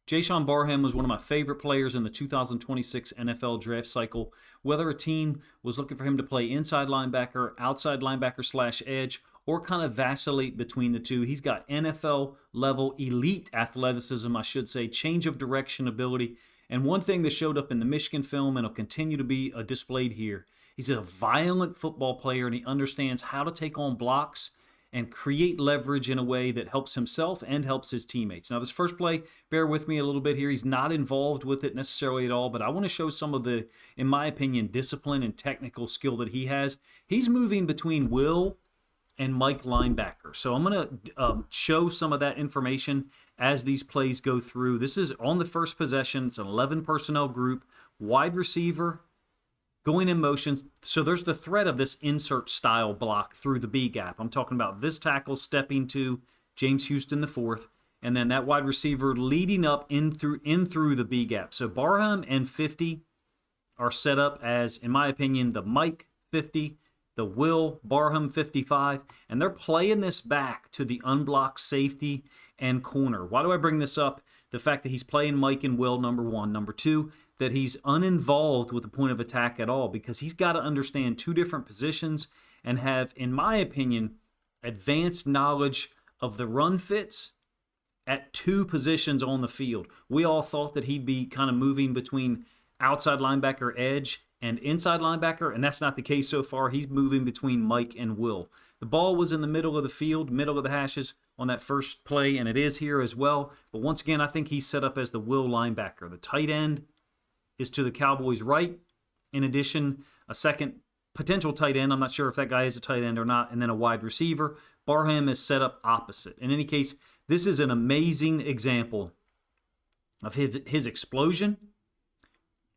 Jaishawn Barham was one of my favorite players in the 2026 NFL draft cycle. Whether a team was looking for him to play inside linebacker, outside linebacker slash edge, or kind of vacillate between the two, he's got NFL level elite athleticism, I should say, change of direction ability. And one thing that showed up in the Michigan film and will continue to be displayed here, he's a violent football player and he understands how to take on blocks and create leverage in a way that helps himself and helps his teammates. Now, this first play, bear with me a little bit here. He's not involved with it necessarily at all, but I want to show some of the, in my opinion, discipline and technical skill that he has. He's moving between Will and Mike linebacker. So I'm going to show some of that information as these plays go through. This is on the first possession. It's an 11 personnel group, wide receiver, going in motion. So there's the threat of this insert style block through the B gap. I'm talking about this tackle stepping to James Houston the fourth, and then that wide receiver leading up in through the B gap. So Barham and 50 are set up as, in my opinion, the Mike 50, the Will Barham 55, and they're playing this back to the unblocked safety and corner. Why do I bring this up? The fact that he's playing Mike and Will, number one. Number two, that he's uninvolved with the point of attack at all, because he's got to understand two different positions and have, in my opinion, advanced knowledge of the run fits at two positions on the field. We all thought that he'd be kind of moving between outside linebacker edge and inside linebacker, and that's not the case so far. He's moving between Mike and Will. The ball was in the middle of the field, middle of the hashes on that first play, and it is here as well. But once again, I think he's set up as the Will linebacker. The tight end is to the Cowboys' right. In addition, a second potential tight end. I'm not sure if that guy is a tight end or not. And then a wide receiver. Barham is set up opposite. In any case, this is an amazing example of his explosion,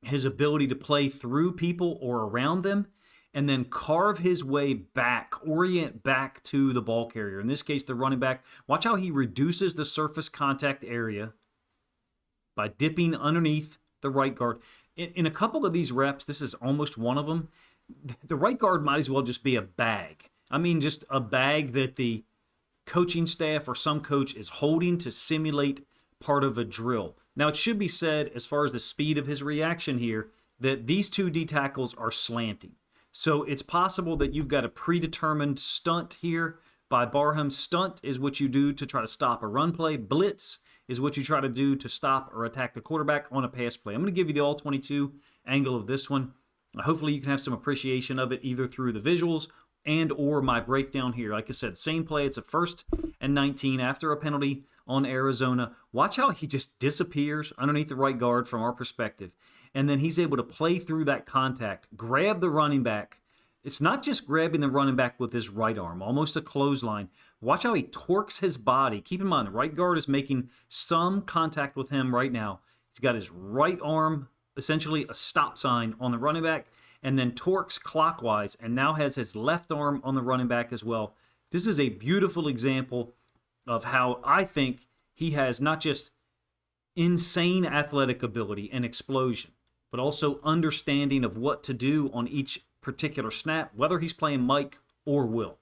his ability to play through people or around them, and then carve his way back, orient back to the ball carrier. In this case, the running back. Watch how he reduces the surface contact area by dipping underneath the right guard. In a couple of these reps, this is almost one of them, the right guard might as well just be a bag. I mean, just a bag that the coaching staff or some coach is holding to simulate part of a drill. Now, it should be said, as far as the speed of his reaction here, that these two D tackles are slanting. So it's possible that you've got a predetermined stunt here by Barham. Stunt is what you do to try to stop a run play. Blitz is what you try to do to stop or attack the quarterback on a pass play. I'm going to give you the all-22 angle of this one. Hopefully you can have some appreciation of it either through the visuals and or my breakdown here. Like I said, same play. It's a 1st and 19 after a penalty on Arizona. Watch how he just disappears underneath the right guard from our perspective. And then he's able to play through that contact, grab the running back. It's not just grabbing the running back with his right arm, almost a clothesline. Watch how he torques his body. Keep in mind, the right guard is making some contact with him right now. He's got his right arm, essentially a stop sign on the running back, and then torques clockwise, and now has his left arm on the running back as well. This is a beautiful example of how I think he has not just insane athletic ability and explosion, but also understanding of what to do on each particular snap, whether he's playing Mike or Will.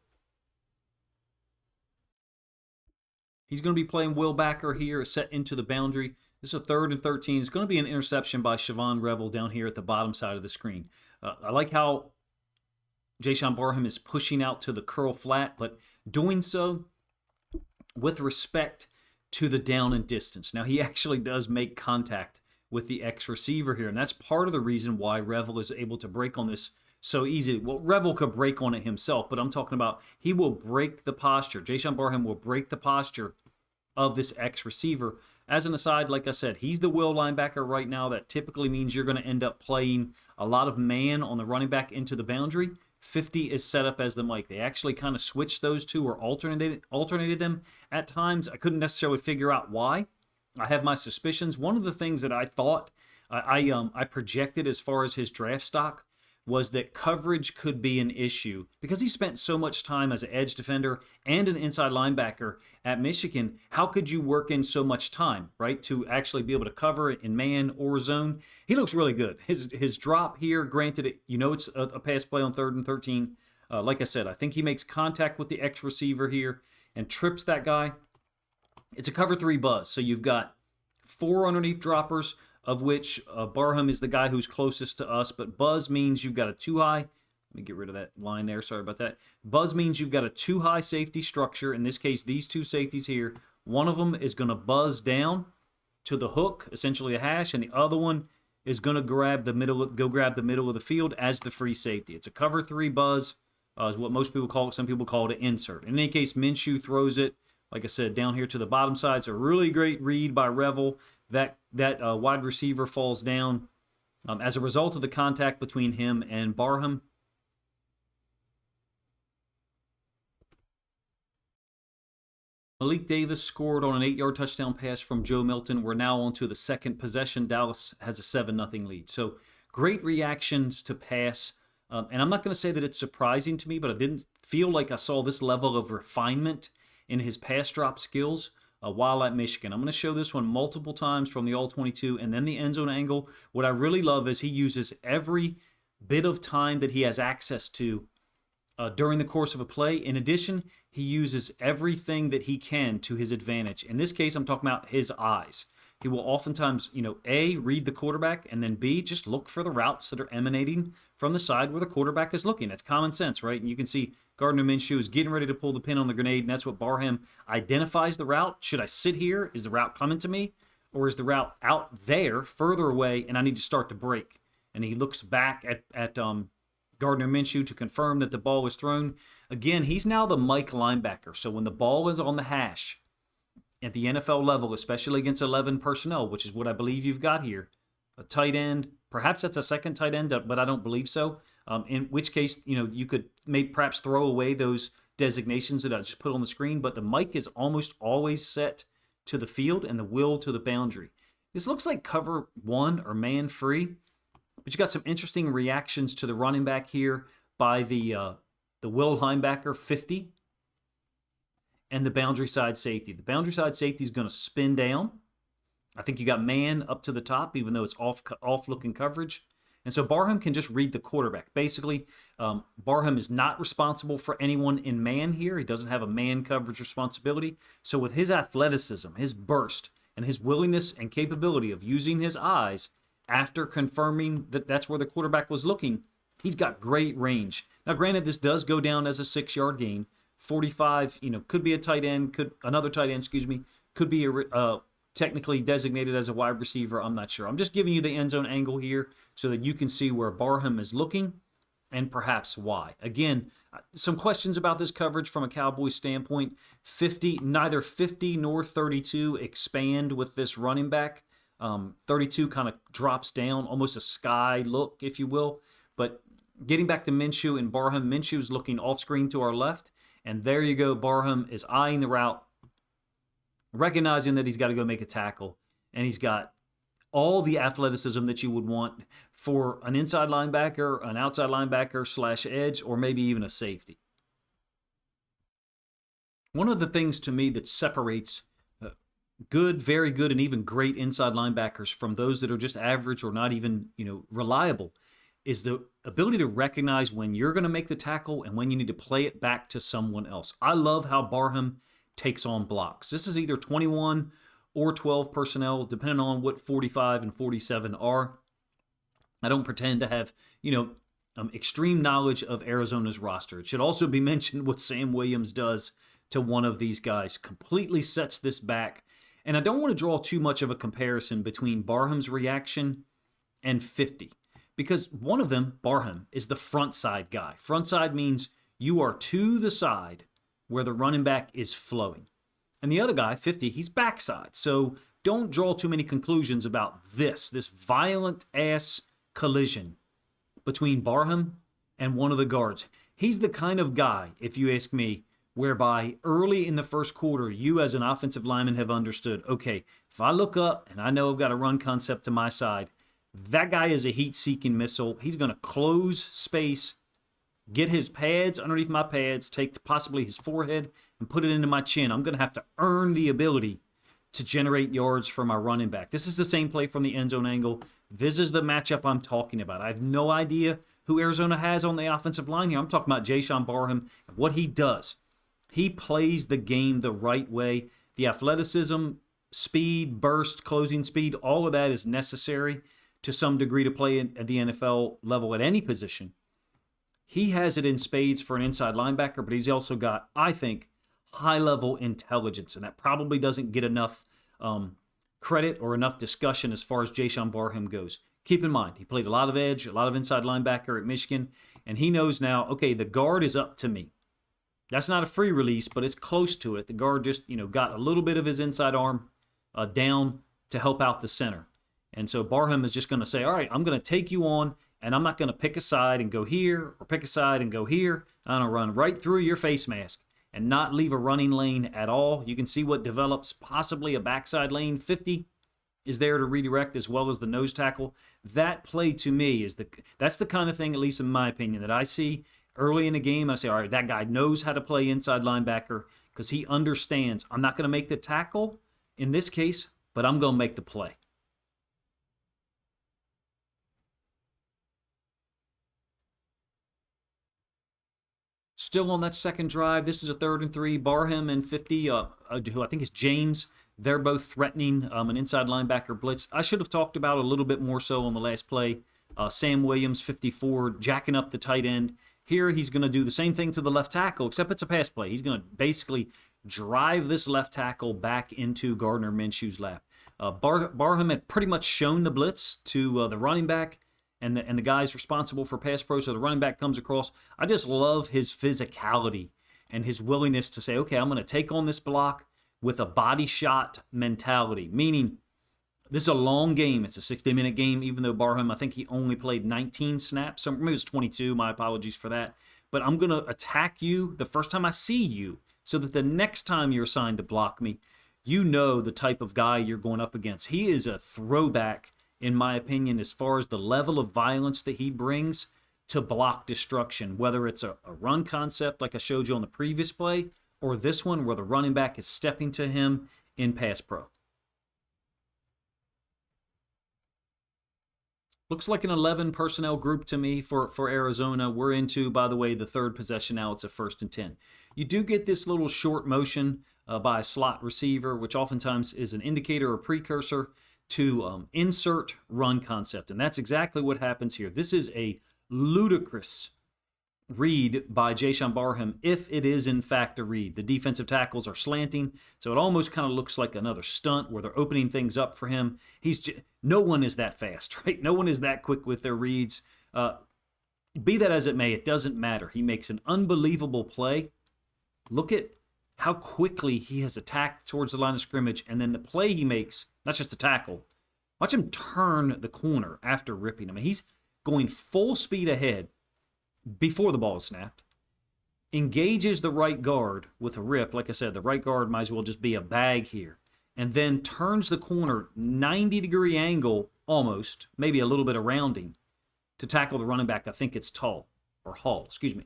He's going to be playing Will backer here, set into the boundary. This is a 3rd and 13. It's going to be an interception by Siobhan Revel down here at the bottom side of the screen. I like how Jaishawn Barham is pushing out to the curl flat, but doing so with respect to the down and distance. Now, he actually does make contact with the X receiver here, and that's part of the reason why Revel is able to break on this so easy. Well, Revel could break on it himself, but I'm talking about he will break the posture. Jaishawn Barham will break the posture of this X receiver. As an aside, like I said, he's the Will linebacker right now. That typically means you're going to end up playing a lot of man on the running back into the boundary. 50 is set up as the Mike. They actually kind of switched those two or alternated them at times. I couldn't necessarily figure out why. I have my suspicions. One of the things that I thought I projected as far as his draft stock was that coverage could be an issue because he spent so much time as an edge defender and an inside linebacker at Michigan. How could you work in so much time, right, to actually be able to cover it in man or zone? He looks really good. His drop here, granted, it's a pass play on 3rd and 13. Like I said, I think he makes contact with the X receiver here and trips that guy. It's a cover 3 buzz, so you've got 4 underneath droppers, of which Barham is the guy who's closest to us, but buzz means you've got a too high. Let me get rid of that line there. Sorry about that. Buzz means you've got a too high safety structure. In this case, these two safeties here, one of them is going to buzz down to the hook, essentially a hash, and the other one is going to grab the middle of the field as the free safety. It's a cover 3 buzz, is what most people call it. Some people call it an insert. In any case, Minshew throws it, like I said, down here to the bottom side. It's a really great read by Revel. That wide receiver falls down as a result of the contact between him and Barham. Malik Davis scored on an 8-yard touchdown pass from Joe Milton. We're now on to the second possession. Dallas has a 7-0 lead. So great reactions to pass. And I'm not going to say that it's surprising to me, but I didn't feel like I saw this level of refinement in his pass drop skills while at Michigan. I'm going to show this one multiple times from the All-22 and then the end zone angle. What I really love is he uses every bit of time that he has access to during the course of a play. In addition, he uses everything that he can to his advantage. In this case, I'm talking about his eyes. He will oftentimes, A, read the quarterback, and then B, just look for the routes that are emanating from the side where the quarterback is looking. That's common sense, right? And you can see Gardner Minshew is getting ready to pull the pin on the grenade, and that's what Barham identifies the route. Should I sit here? Is the route coming to me? Or is the route out there, further away, and I need to start to break? And he looks back at Gardner Minshew to confirm that the ball was thrown. Again, he's now the Mike linebacker. So when the ball is on the hash at the NFL level, especially against 11 personnel, which is what I believe you've got here, a tight end, perhaps that's a second tight end, but I don't believe so. In which case, you could maybe perhaps throw away those designations that I just put on the screen, but the Mike is almost always set to the field and the will to the boundary. This looks like cover 1 or man free. But you got some interesting reactions to the running back here by the will linebacker 50 and the boundary side safety. The boundary side safety is going to spin down. I think you got man up to the top, even though it's off-looking coverage. And so Barham can just read the quarterback. Basically, Barham is not responsible for anyone in man here. He doesn't have a man coverage responsibility. So with his athleticism, his burst, and his willingness and capability of using his eyes after confirming that that's where the quarterback was looking, he's got great range. Now, granted, this does go down as a 6-yard gain. 45, could be a tight end, could be technically designated as a wide receiver. I'm not sure. I'm just giving you the end zone angle here so that you can see where Barham is looking and perhaps why. Again, some questions about this coverage from a Cowboys standpoint. Neither 50 nor 32 expand with this running back. 32 kind of drops down, almost a sky look, if you will. But getting back to Minshew and Barham, Minshew's looking off screen to our left. And there you go. Barham is eyeing the route, recognizing that he's got to go make a tackle. And he's got all the athleticism that you would want for an inside linebacker, an outside linebacker / edge, or maybe even a safety. One of the things to me that separates good, very good, and even great inside linebackers from those that are just average or not even, reliable is the ability to recognize when you're going to make the tackle and when you need to play it back to someone else. I love how Barham takes on blocks. This is either 21 or 12 personnel, depending on what 45 and 47 are. I don't pretend to have, extreme knowledge of Arizona's roster. It should also be mentioned what Sam Williams does to one of these guys. Completely sets this back. And I don't want to draw too much of a comparison between Barham's reaction and 50. Because one of them, Barham, is the front side guy. Front side means you are to the side where the running back is flowing. And the other guy, 50, he's backside. So don't draw too many conclusions about this violent-ass collision between Barham and one of the guards. He's the kind of guy, if you ask me, whereby early in the first quarter, you as an offensive lineman have understood, okay, if I look up and I know I've got a run concept to my side, that guy is a heat-seeking missile. He's going to close space, get his pads underneath my pads, take possibly his forehead, and put it into my chin. I'm going to have to earn the ability to generate yards for my running back. This is the same play from the end zone angle. This is the matchup I'm talking about. I have no idea who Arizona has on the offensive line here. I'm talking about Jaishawn Barham and what he does. He plays the game the right way. The athleticism speed, burst, closing speed, all of that is necessary to some degree to play at the NFL level at any position. He has it in spades for an inside linebacker, but he's also got, I think, high-level intelligence, and that probably doesn't get enough credit or enough discussion as far as Jaishawn Barham goes. Keep in mind, he played a lot of edge, a lot of inside linebacker at Michigan, and he knows now, okay, the guard is up to me. That's not a free release, but it's close to it. The guard just, got a little bit of his inside arm down to help out the center. And so Barham is just going to say, all right, I'm going to take you on, and I'm not going to pick a side and go here or pick a side and go here. I'm going to run right through your face mask and not leave a running lane at all. You can see what develops, possibly a backside lane. 50 is there to redirect as well as the nose tackle. That play to me that's the kind of thing, at least in my opinion, that I see early in the game. I say, all right, that guy knows how to play inside linebacker because he understands I'm not going to make the tackle in this case, but I'm going to make the play. Still on that second drive, this is a 3rd and 3. Barham and 50, who I think is James, they're both threatening an inside linebacker blitz. I should have talked about a little bit more so on the last play. Sam Williams, 54, jacking up the tight end. Here he's going to do the same thing to the left tackle, except it's a pass play. He's going to basically drive this left tackle back into Gardner Minshew's lap. Barham had pretty much shown the blitz to the running back and the guys responsible for pass pro, so the running back comes across. I just love his physicality and his willingness to say, okay, I'm going to take on this block with a body shot mentality, meaning this is a long game. It's a 60-minute game, even though Barham, I think he only played 19 snaps. Maybe it was 22. My apologies for that. But I'm going to attack you the first time I see you so that the next time you're assigned to block me, you know the type of guy you're going up against. He is a throwback, in my opinion, as far as the level of violence that he brings to block destruction, whether it's a run concept like I showed you on the previous play or this one where the running back is stepping to him in pass pro. Looks like an 11 personnel group to me for Arizona. We're into, by the way, the third possession now. It's a 1st and 10. You do get this little short motion by a slot receiver, which oftentimes is an indicator or precursor to insert run concept. And that's exactly what happens here. This is a ludicrous read by Jaishawn Barham, if it is in fact a read. The defensive tackles are slanting, so it almost kind of looks like another stunt where they're opening things up for him. No one is that fast, right? No one is that quick with their reads. Be that as it may, it doesn't matter. He makes an unbelievable play. Look at how quickly he has attacked towards the line of scrimmage, and then the play he makes, not just the tackle, watch him turn the corner after ripping him. He's going full speed ahead before the ball is snapped, engages the right guard with a rip. Like I said, the right guard might as well just be a bag here, and then turns the corner 90-degree angle almost, maybe a little bit of rounding, to tackle the running back. I think it's Hall. I'm going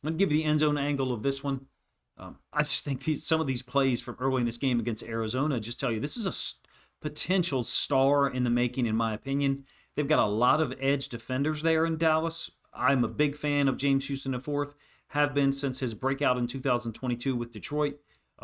to give you the end zone angle of this one. I just think some of these plays from early in this game against Arizona just tell you this is a potential star in the making, in my opinion. They've got a lot of edge defenders there in Dallas. I'm a big fan of James Houston IV, have been since his breakout in 2022 with Detroit.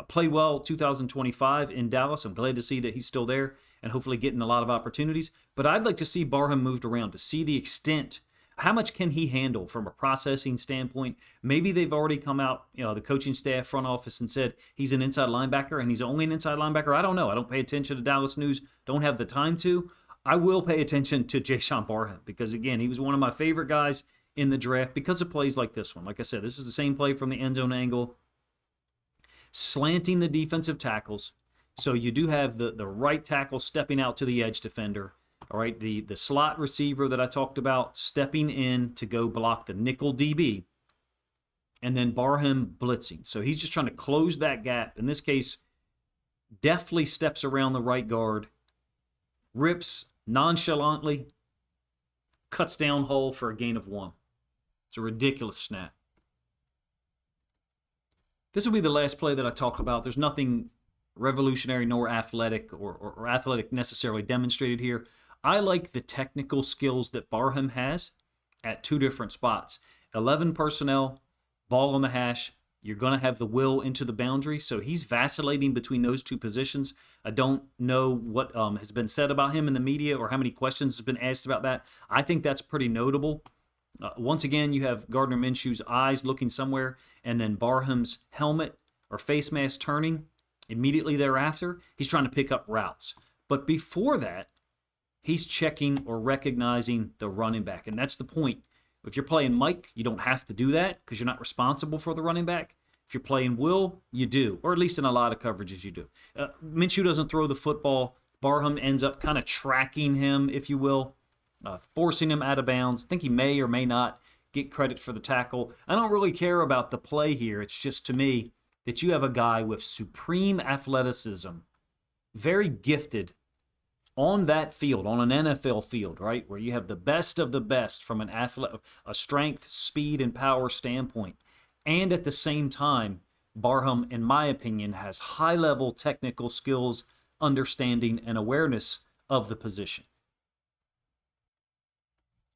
Played well 2025 in Dallas. I'm glad to see that he's still there and hopefully getting a lot of opportunities. But I'd like to see Barham moved around to see the extent. How much can he handle from a processing standpoint? Maybe they've already come out, the coaching staff, front office, and said he's an inside linebacker and he's only an inside linebacker. I don't know. I don't pay attention to Dallas news. Don't have the time to. I will pay attention to Jaishawn Barham because, again, he was one of my favorite guys in the draft because of plays like this one. Like I said, this is the same play from the end zone angle, slanting the defensive tackles. So you do have the right tackle stepping out to the edge defender. All right, the slot receiver that I talked about stepping in to go block the nickel DB, and then Barham blitzing. So he's just trying to close that gap. In this case, deftly steps around the right guard, rips nonchalantly, cuts down Hall for a gain of 1. It's a ridiculous snap. This will be the last play that I talk about. There's nothing revolutionary nor athletic or athletic necessarily demonstrated here. I like the technical skills that Barham has at 2 different spots. 11 personnel, ball on the hash, You're going to have the will into the boundary. So he's vacillating between those two positions. I don't know what has been said about him in the media or how many questions has been asked about that. I think that's pretty notable. Once again, you have Gardner Minshew's eyes looking somewhere, and then Barham's helmet or face mask turning immediately thereafter. He's trying to pick up routes. But before that, he's checking or recognizing the running back. And that's the point. If you're playing Mike, you don't have to do that because you're not responsible for the running back. If you're playing Will, you do, or at least in a lot of coverages you do. Minshew doesn't throw the football. Barham ends up kind of tracking him, if you will, forcing him out of bounds. I think he may or may not get credit for the tackle. I don't really care about the play here. It's just, to me, that you have a guy with supreme athleticism, very gifted on that field, on an NFL field, right, where you have the best of the best from a strength, speed, and power standpoint. And at the same time, Barham, in my opinion, has high-level technical skills, understanding, and awareness of the position.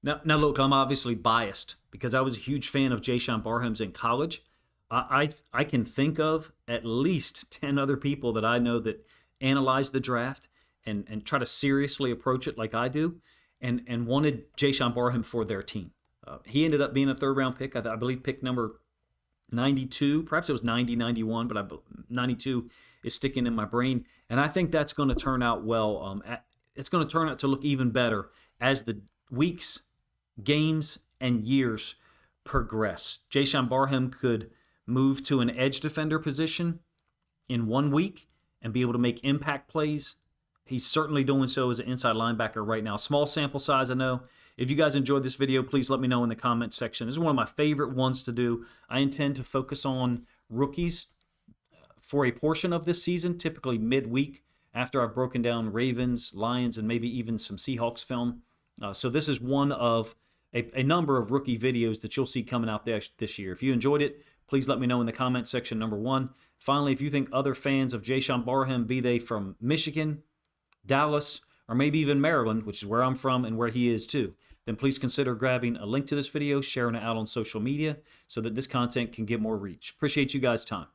Now, look, I'm obviously biased because I was a huge fan of Jaishawn Barham's in college. I can think of at least 10 other people that I know that analyze the draft and try to seriously approach it like I do, and wanted Jaishawn Barham for their team. He ended up being a third-round pick. I believe pick number 92. Perhaps it was 90, 91, but 92 is sticking in my brain. And I think that's going to turn out well. It's going to turn out to look even better as the weeks, games, and years progress. Jaishawn Barham could move to an edge defender position in 1 week and be able to make impact plays. He's certainly doing so as an inside linebacker right now. Small sample size, I know. If you guys enjoyed this video, please let me know in the comments section. This is one of my favorite ones to do. I intend to focus on rookies for a portion of this season, typically midweek, after I've broken down Ravens, Lions, and maybe even some Seahawks film. So this is one of a number of rookie videos that you'll see coming out this year. If you enjoyed it, please let me know in the comments section, number one. Finally, if you think other fans of Jaishawn Barham, be they from Michigan, Dallas, or maybe even Maryland, which is where I'm from and where he is too, then please consider grabbing a link to this video, sharing it out on social media so that this content can get more reach. Appreciate you guys' time.